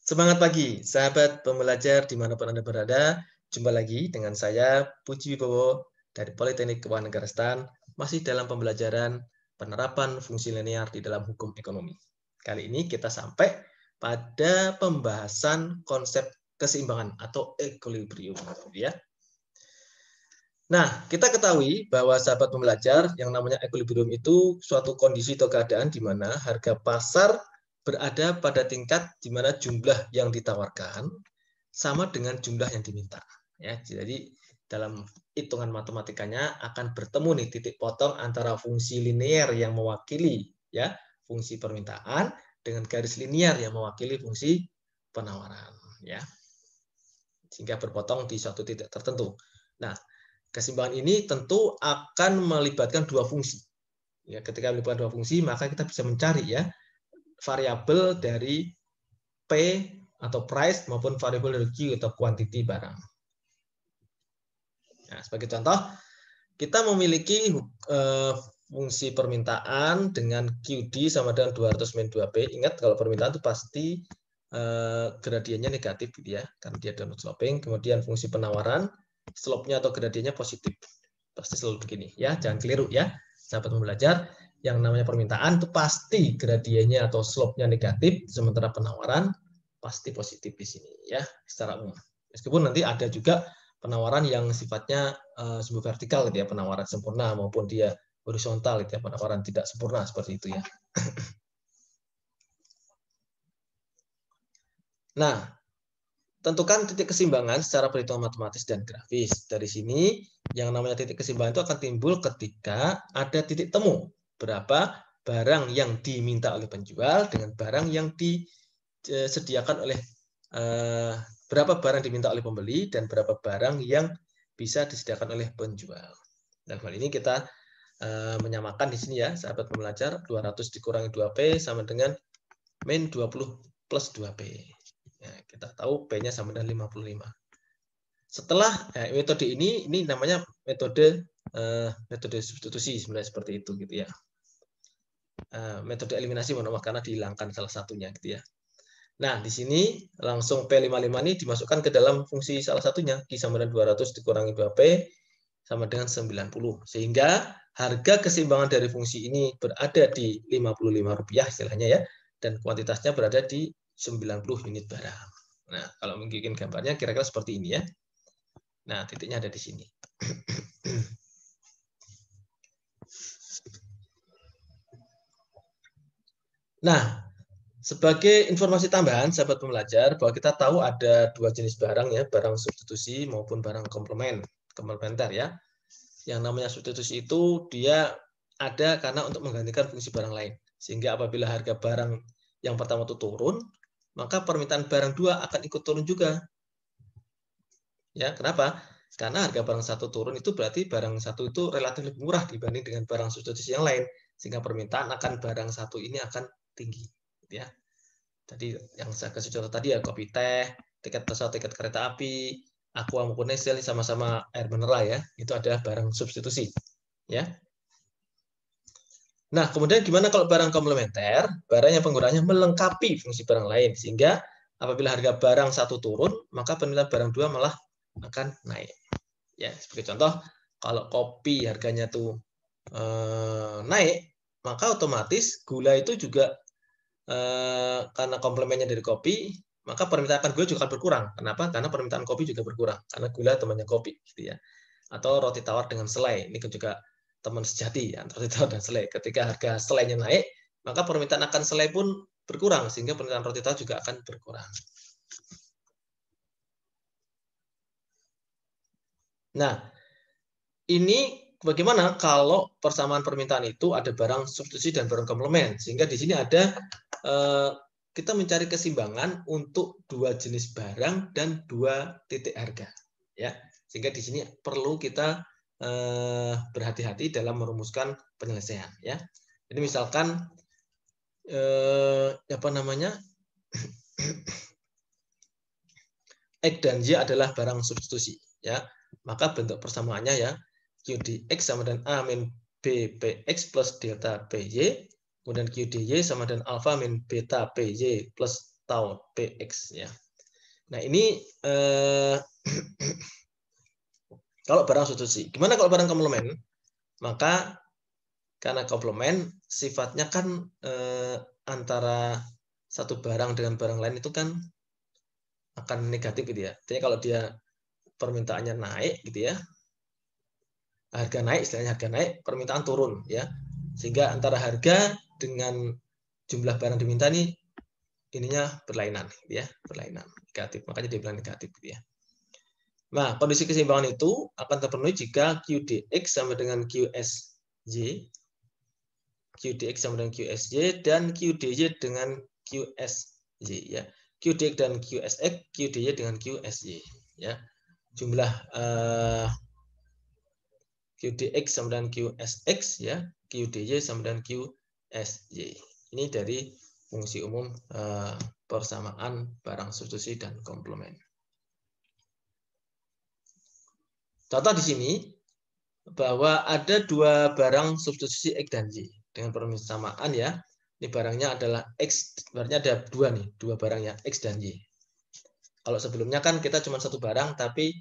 Semangat pagi, sahabat pembelajar dimanapun Anda berada. Jumpa lagi dengan saya, Puji Wibowo, dari Politeknik Keuangan Negara STAN, masih dalam pembelajaran penerapan fungsi linear di dalam hukum ekonomi. Kali ini kita sampai pada pembahasan konsep keseimbangan atau equilibrium. Ya. Nah, kita ketahui bahwa sahabat pembelajar, yang namanya equilibrium itu suatu kondisi atau keadaan di mana harga pasar berada pada tingkat di mana jumlah yang ditawarkan sama dengan jumlah yang diminta. Ya, jadi dalam hitungan matematikanya akan bertemu nih titik potong antara fungsi linear yang mewakili ya fungsi permintaan dengan garis linear yang mewakili fungsi penawaran. Ya, sehingga berpotong di suatu titik tertentu. Nah, keseimbangan ini tentu akan melibatkan dua fungsi. Ya, ketika melibatkan dua fungsi, maka kita bisa mencari ya variabel dari P atau price maupun variabel dari Q atau quantity barang. Nah, sebagai contoh, kita memiliki fungsi permintaan dengan QD sama dengan 200 min 2P. Ingat kalau permintaan itu pasti gradiennya negatif gitu ya, karena dia downward sloping. Kemudian fungsi penawaran, slope-nya atau gradiennya positif. Pasti selalu begini ya, jangan keliru ya. Sahabat belajar, yang namanya permintaan itu pasti gradiennya atau slope-nya negatif, sementara penawaran pasti positif di sini ya, secara umum. Meskipun nanti ada juga penawaran yang sifatnya sebuah vertikal gitu ya, penawaran sempurna maupun dia horizontal gitu ya, penawaran tidak sempurna seperti itu ya. Nah, tentukan titik keseimbangan secara perhitungan matematis dan grafis. Dari sini, yang namanya titik keseimbangan itu akan timbul ketika ada titik temu. Berapa barang yang diminta oleh penjual dengan barang yang disediakan oleh berapa barang diminta oleh pembeli dan berapa barang yang bisa disediakan oleh penjual. Dalam hal ini kita menyamakan di sini ya, sahabat pembelajar, 200 dikurangi 2P sama dengan min 20 plus 2P. Ya, kita tahu P-nya sama dengan 55. Setelah metode ini namanya metode substitusi sebenarnya seperti itu gitu ya. Metode eliminasi karena dihilangkan salah satunya gitu ya. Nah, di sini langsung P55 ini dimasukkan ke dalam fungsi salah satunya, Q sama dengan 200 dikurangi 2P sama dengan 90. Sehingga harga keseimbangan dari fungsi ini berada di Rp55 istilahnya ya, dan kuantitasnya berada di 90 unit barang. Nah, kalau membuat gambarnya kira-kira seperti ini ya. Nah, titiknya ada di sini. Nah, sebagai informasi tambahan, sahabat pembelajar, bahwa kita tahu ada dua jenis barang ya, barang substitusi maupun barang komplementer ya. Yang namanya substitusi itu dia ada karena untuk menggantikan fungsi barang lain. Sehingga apabila harga barang yang pertama itu turun, maka permintaan barang dua akan ikut turun juga. Ya, kenapa? Karena harga barang satu turun itu berarti barang satu itu relatif lebih murah dibanding dengan barang substitusi yang lain. Sehingga permintaan akan barang satu ini akan tinggi. Ya. Jadi yang saya kasih contoh tadi ya, kopi teh, tiket pesawat, tiket kereta api, aqua maupun Nestle sama-sama air mineral ya, itu adalah barang substitusi. Ya. Nah, kemudian gimana kalau barang komplementer? Barang yang penggunaannya melengkapi fungsi barang lain, sehingga apabila harga barang satu turun, maka permintaan barang dua malah akan naik. Ya, sebagai contoh, kalau kopi harganya tuh naik, maka otomatis gula itu juga karena komplemennya dari kopi, maka permintaan gula juga akan berkurang. Kenapa? Karena permintaan kopi juga berkurang, karena gula temannya kopi, gitu ya. Atau roti tawar dengan selai, ini juga teman sejati ya, roti tawar dan selai. Ketika harga selainya naik, maka permintaan akan selai pun berkurang, sehingga permintaan roti tawar juga akan berkurang. Nah, ini bagaimana kalau persamaan permintaan itu ada barang substitusi dan barang komplement, sehingga di sini ada kita mencari keseimbangan untuk dua jenis barang dan dua titik harga, ya. Sehingga di sini perlu kita berhati-hati dalam merumuskan penyelesaian, ya. Jadi misalkan apa namanya, X dan Y adalah barang substitusi, ya. Maka bentuk persamaannya ya QDX sama dengan A min B PX plus delta PY, kemudian QDY sama dengan alpha min beta PY plus atau PX ya. Nah, ini kalau barang substitusi. Gimana kalau barang komplement? Maka karena komplement sifatnya kan antara satu barang dengan barang lain itu kan akan negatif gitu ya. Jadi kalau dia permintaannya naik gitu ya, harga naik, istilahnya harga naik, permintaan turun ya. Sehingga antara harga dengan jumlah barang diminta nih ininya berlainan gitu ya, berlainan negatif. Makanya dia bilang negatif gitu ya. Nah, kondisi keseimbangan itu akan terpenuhi jika QDX sama dengan QSJ, QDX sama dengan QSJ, dan QDY dengan QSJ ya. QDX dan QSX, QDY dengan QSJ ya. Jumlah QDX sama dengan QSX ya, QDY sama dengan QSJ. Ini dari fungsi umum persamaan barang substitusi dan komplement. Contoh di sini bahwa ada dua barang substitusi X dan Y dengan persamaan ya. Ini barangnya adalah X, berarti ada dua barangnya X dan Y. Kalau sebelumnya kan kita cuma satu barang, tapi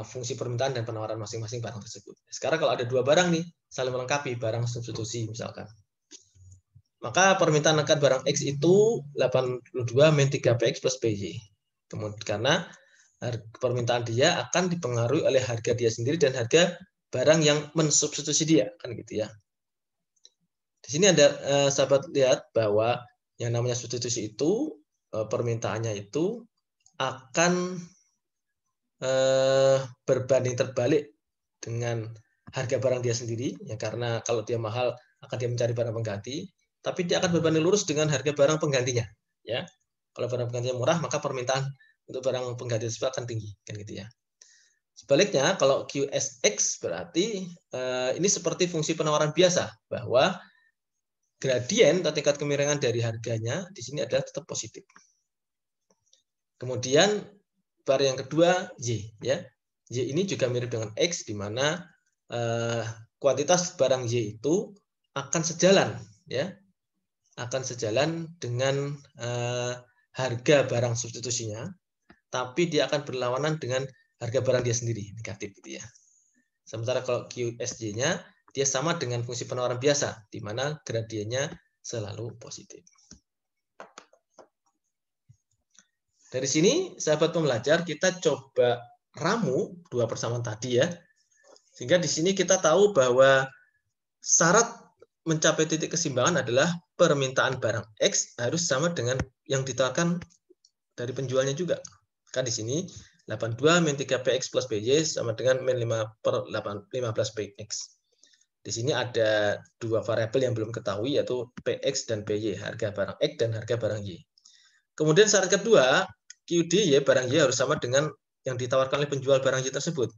fungsi permintaan dan penawaran masing-masing barang tersebut. Sekarang kalau ada dua barang nih, saling melengkapi, barang substitusi misalkan. Maka permintaan akan barang X itu 82 min 3PX plus PY. Kemudian karena permintaan dia akan dipengaruhi oleh harga dia sendiri dan harga barang yang mensubstitusi dia, kan gitu ya. Di sini ada sahabat lihat bahwa yang namanya substitusi itu permintaannya itu akan berbanding terbalik dengan harga barang dia sendiri ya, karena kalau dia mahal akan dia mencari barang pengganti, tapi dia akan berbanding lurus dengan harga barang penggantinya ya. Kalau barang penggantinya murah maka permintaan untuk barang pengganti tersebut akan tinggi, kan gitu ya. Sebaliknya kalau QSX berarti ini seperti fungsi penawaran biasa, bahwa gradien atau tingkat kemiringan dari harganya di sini adalah tetap positif. Kemudian barang yang kedua Y ya. Y ini juga mirip dengan X di mana kuantitas barang Y itu akan sejalan ya. Akan sejalan dengan harga barang substitusinya, tapi dia akan berlawanan dengan harga barang dia sendiri, negatif gitu ya. Sementara kalau QSJ-nya dia sama dengan fungsi penawaran biasa, di mana gradiennya selalu positif. Dari sini, sahabat pembelajar, kita coba ramu dua persamaan tadi ya. Sehingga di sini kita tahu bahwa syarat mencapai titik keseimbangan adalah permintaan barang X harus sama dengan yang ditawarkan dari penjualnya juga. Kan di sini 82 min 3PX plus PY sama dengan min 5/15PX. Di sini ada dua variabel yang belum ketahui, yaitu PX dan PY, harga barang X dan harga barang Y. Kemudian syarat kedua, QDY barang Y harus sama dengan yang ditawarkan oleh penjual barang Y tersebut.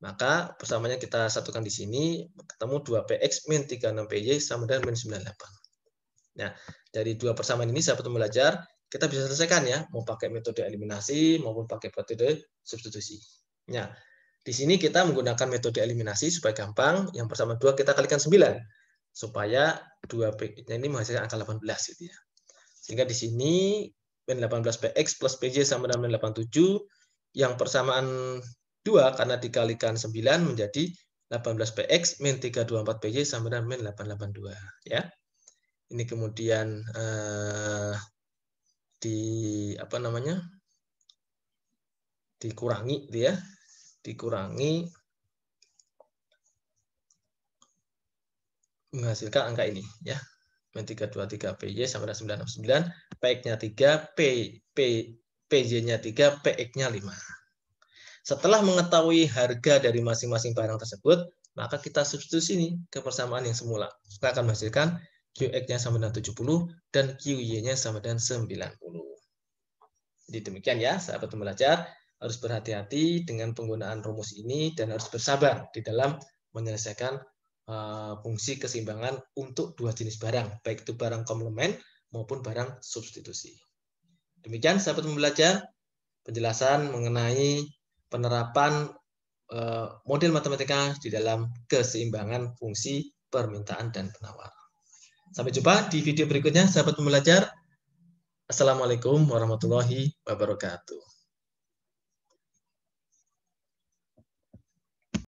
Maka persamaannya kita satukan di sini, ketemu 2PX min 36PY sama dengan min 98. Nah, dari dua persamaan ini sahabat pembelajar, kita bisa selesaikan ya, mau pakai metode eliminasi maupun pakai metode substitusi. Nah, di sini kita menggunakan metode eliminasi supaya gampang. Yang persamaan 2 kita kalikan 9 supaya 2P-nya ini menghasilkan angka 18 gitu ya. Sehingga di sini min 18PX plus PJ sama dengan min 87, yang persamaan 2 karena dikalikan 9 menjadi 18PX min 324PJ sama dengan min 882 ya. Ini kemudian dikurangi gitu ya. Dikurangi menghasilkan angka ini ya. Min 323 PJ sama dengan 969, PX-nya 3, PJ-nya 3, PX-nya 5. Setelah mengetahui harga dari masing-masing barang tersebut, maka kita substitusi ini ke persamaan yang semula. Kita akan menghasilkan QX-nya sama dengan 70 dan QY-nya sama dengan 90. Jadi demikian ya, sahabat pembelajar, harus berhati-hati dengan penggunaan rumus ini dan harus bersabar di dalam menyelesaikan fungsi keseimbangan untuk dua jenis barang, baik itu barang komplement maupun barang substitusi. Demikian sahabat pembelajar, penjelasan mengenai penerapan model matematika di dalam keseimbangan fungsi permintaan dan penawaran. Sampai jumpa di video berikutnya, sahabat pembelajar. Assalamualaikum warahmatullahi wabarakatuh.